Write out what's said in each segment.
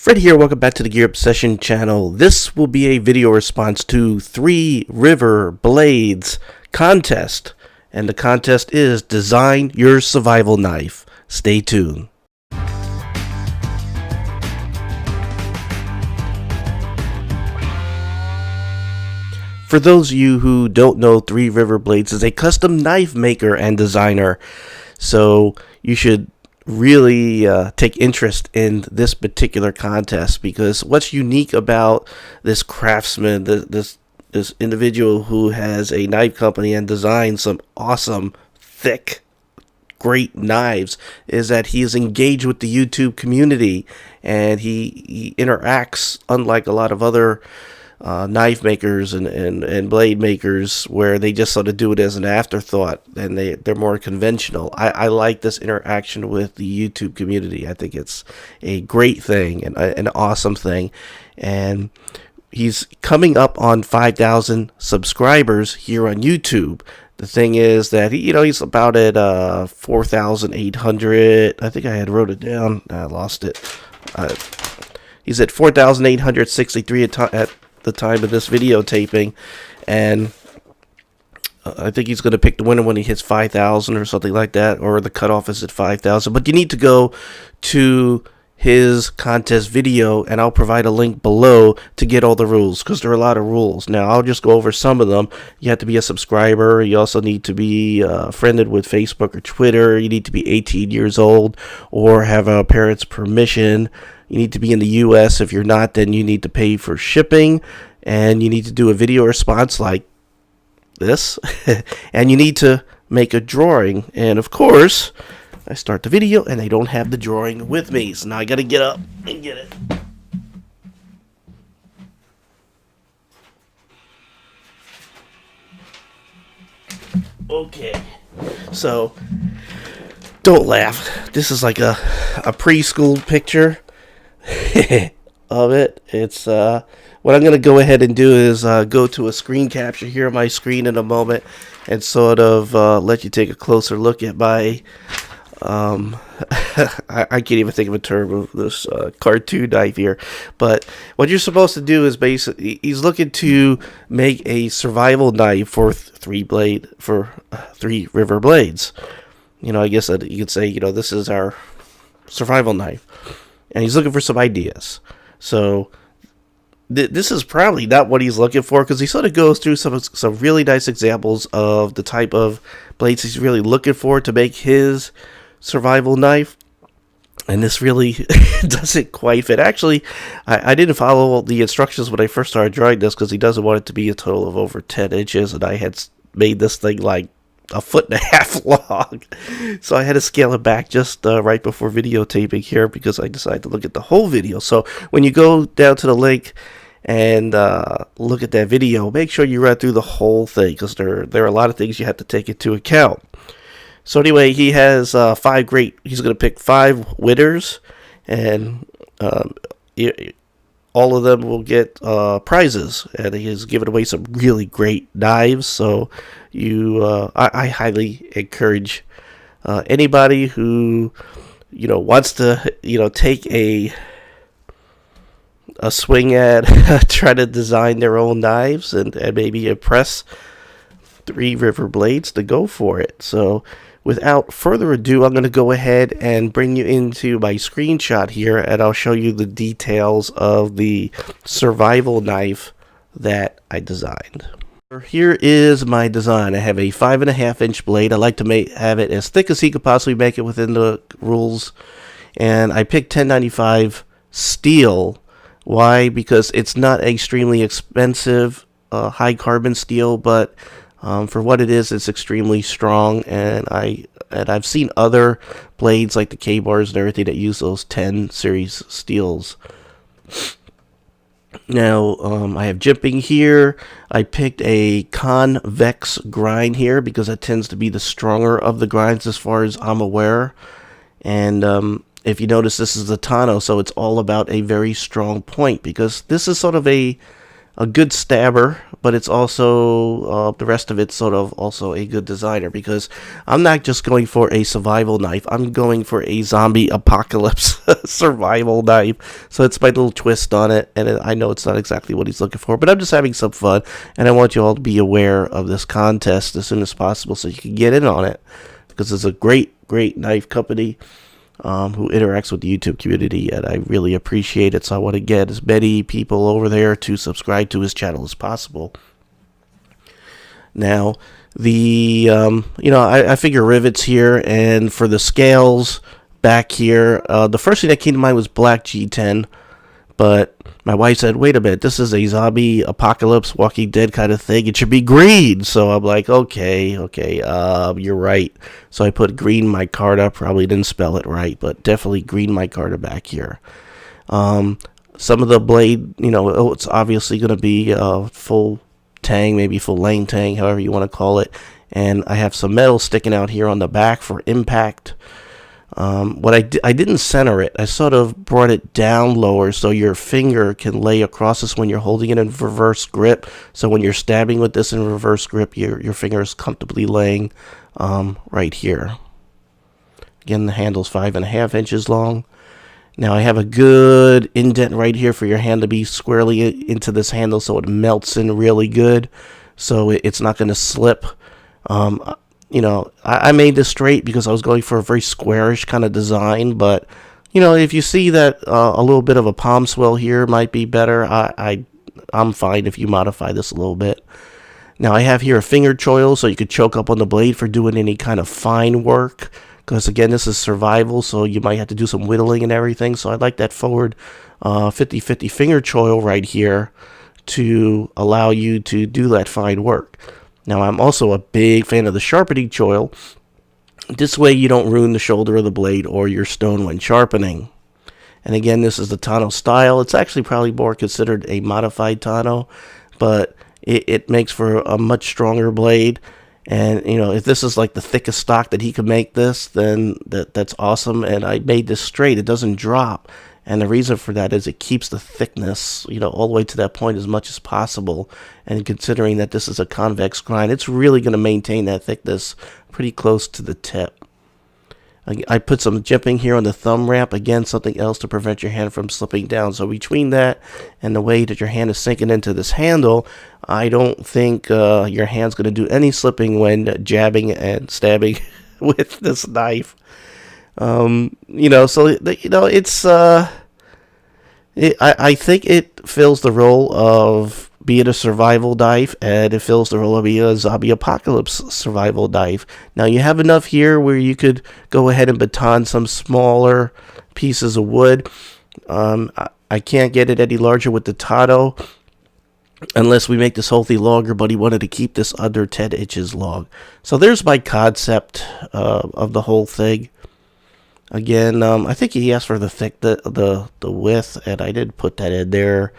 Fred here, welcome back to the Gear Obsession channel. This will be a video response to Three River Blades contest. And the contest is Design Your Survival Knife. Stay tuned. For those of you who don't know, Three River Blades is a custom knife maker and designer. So you should really take interest in this particular contest, because what's unique about this craftsman, this individual who has a knife company and designs some awesome, thick, great knives, is that he is engaged with the YouTube community, and he interacts unlike a lot of other knife makers and blade makers, where they just sort of do it as an afterthought and they're more conventional. I like this interaction with the YouTube community. I think it's a great thing and an awesome thing. And he's coming up on 5,000 subscribers here on YouTube. The thing is that he's about at 4,800. I think I had wrote it down. I lost it. He's at 4,863 at the time of this video taping, and I think he's going to pick the winner when he hits 5,000 or something like that, or the cutoff is at 5,000. But you need to go to his contest video, and I'll provide a link below to get all the rules, because there are a lot of rules. Now I'll just go over some of them. You have to be a subscriber. You also need to be friended with Facebook or Twitter. You need to be 18 years old or have a parent's permission. You need to be in the US. If you're not, then you need to pay for shipping, and you need to do a video response like this, and you need to make a drawing. And of course, I start the video and I don't have the drawing with me, so now I gotta get up and get it. Okay, so don't laugh. This is like a preschool picture of it. It's what I'm gonna go ahead and do is go to a screen capture here on my screen in a moment and sort of let you take a closer look at my I can't even think of a term of this cartoon knife here. But what you're supposed to do is basically, he's looking to make a survival knife for Three River Blades. I guess that you could say, this is our survival knife, and he's looking for some ideas. So this is probably not what he's looking for, because he sort of goes through some really nice examples of the type of blades he's really looking for to make his survival knife, and this really doesn't quite fit. Actually, I didn't follow the instructions when I first started drawing this, because he doesn't want it to be a total of over 10 inches, and I had made this thing like 1.5 feet long, so I had to scale it back just right before videotaping here, because I decided to look at the whole video. So when you go down to the link and look at that video, make sure you read through the whole thing, because there are a lot of things you have to take into account. So anyway, he has he's going to pick 5 winners, and all of them will get prizes, and he has given away some really great knives. So I highly encourage anybody who wants to take a swing at try to design their own knives and maybe impress Three River Blades, to go for it. So without further ado, I'm going to go ahead and bring you into my screenshot here, and I'll show you the details of the survival knife that I designed. Here is my design. I have a 5.5-inch blade. I like to have it as thick as he could possibly make it within the rules, and I picked 1095 steel. Why? Because it's not extremely expensive high carbon steel, but for what it is, it's extremely strong, and I've seen other blades like the K-bars and everything that use those 10 series steels. Now, I have jimping here. I picked a convex grind here because it tends to be the stronger of the grinds as far as I'm aware. And if you notice, this is the Tano, so it's all about a very strong point, because this is sort of a a good stabber, but it's also the rest of it's sort of also a good designer, because I'm not just going for a survival knife. I'm going for a zombie apocalypse survival knife. So it's my little twist on it, and I know it's not exactly what he's looking for, but I'm just having some fun, and I want you all to be aware of this contest as soon as possible so you can get in on it, because it's a great knife company who interacts with the YouTube community, and I really appreciate it. So I want to get as many people over there to subscribe to his channel as possible. Now, I figure rivets here, and for the scales back here, the first thing that came to mind was black G10, but my wife said, wait a minute, this is a zombie apocalypse Walking Dead kind of thing. It should be green. So I'm like, okay, you're right. So I put green micarta. Probably didn't spell it right, but definitely green micarta back here. Some of the blade, it's obviously going to be full tang, maybe full lane tang, however you want to call it. And I have some metal sticking out here on the back for impact. What I didn't center it. I sort of brought it down lower so your finger can lay across this when you're holding it in reverse grip. So when you're stabbing with this in reverse grip, your finger is comfortably laying right here. Again, the handle's 5.5 inches long. Now I have a good indent right here for your hand to be squarely into this handle so it melts in really good, so it's not going to slip. I made this straight because I was going for a very squarish kind of design, but, if you see that a little bit of a palm swell here might be better, I'm fine if you modify this a little bit. Now, I have here a finger choil, so you could choke up on the blade for doing any kind of fine work, because, again, this is survival, so you might have to do some whittling and everything, so I like that forward 50-50 finger choil right here to allow you to do that fine work. Now, I'm also a big fan of the sharpening choil. This way you don't ruin the shoulder of the blade or your stone when sharpening. And again, this is the Tano style. It's actually probably more considered a modified Tano, but it makes for a much stronger blade. And, if this is like the thickest stock that he could make this, then that's awesome. And I made this straight. It doesn't drop. And the reason for that is it keeps the thickness, all the way to that point as much as possible. And considering that this is a convex grind, it's really going to maintain that thickness pretty close to the tip. I put some jimping here on the thumb ramp. Again, something else to prevent your hand from slipping down. So between that and the way that your hand is sinking into this handle, I don't think your hand's going to do any slipping when jabbing and stabbing with this knife. It's I think it fills the role of being a survival knife, and it fills the role of being a zombie apocalypse survival knife. Now, you have enough here where you could go ahead and baton some smaller pieces of wood. I can't get it any larger with the Tano unless we make this whole thing longer, but he wanted to keep this under 10 inches long. So there's my concept of the whole thing. Again, I think he asked for the width, and I did put that in there.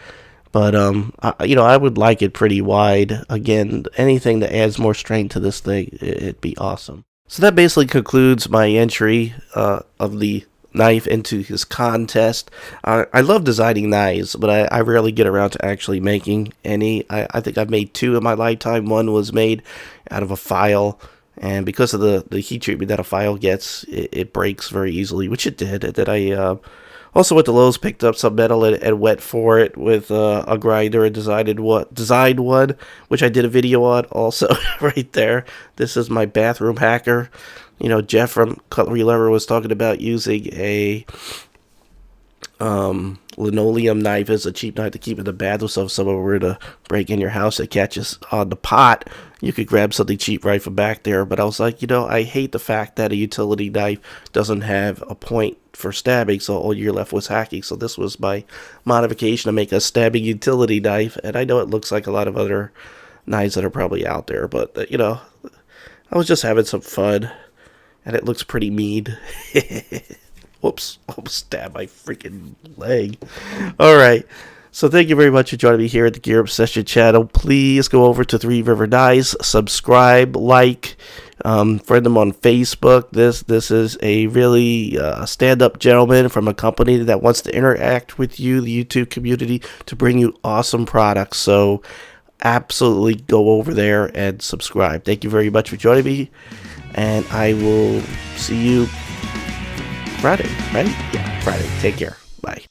But I would like it pretty wide. Again, anything that adds more strength to this thing, it'd be awesome. So that basically concludes my entry of the knife into his contest. I love designing knives, but I rarely get around to actually making any. I think I've made 2 in my lifetime. One was made out of a file. And because of the heat treatment that a file gets, it breaks very easily, which it did. And then I also went to Lowe's, picked up some metal and went for it with a grinder and designed one, which I did a video on also right there. This is my bathroom hacker. Jeff from Cutlery Lever was talking about using a linoleum knife as a cheap knife to keep in the bathroom, so if someone were to break in your house and catches on the pot, you could grab something cheap right from back there. But I was like, I hate the fact that a utility knife doesn't have a point for stabbing, so all you're left was hacking. So this was my modification to make a stabbing utility knife, and I know it looks like a lot of other knives that are probably out there, but I was just having some fun, and it looks pretty mean. Whoops, almost stabbed my freaking leg. Alright, so thank you very much for joining me here at the Gear Obsession channel. Please go over to 3 River Knives, subscribe, like, Friend him on Facebook. This is a really stand-up gentleman from a company that wants to interact with you, the YouTube community, to bring you awesome products. So absolutely go over there and subscribe. Thank you very much for joining me, and I will see you Friday, right? Yeah, Friday. Take care. Bye.